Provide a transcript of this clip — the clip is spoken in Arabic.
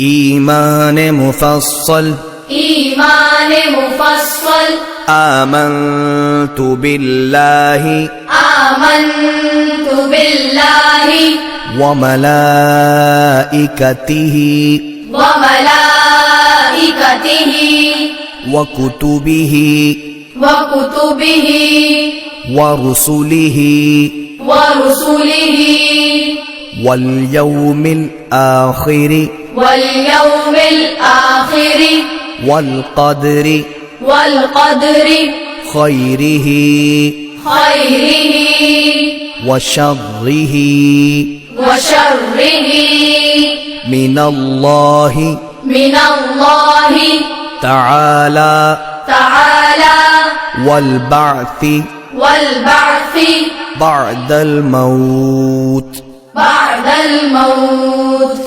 إيمان مفصل آمنت بالله وملائكته وكتبه ورسله واليوم الآخر والقدر خيره وشره من الله تعالى والبعث بعد الموت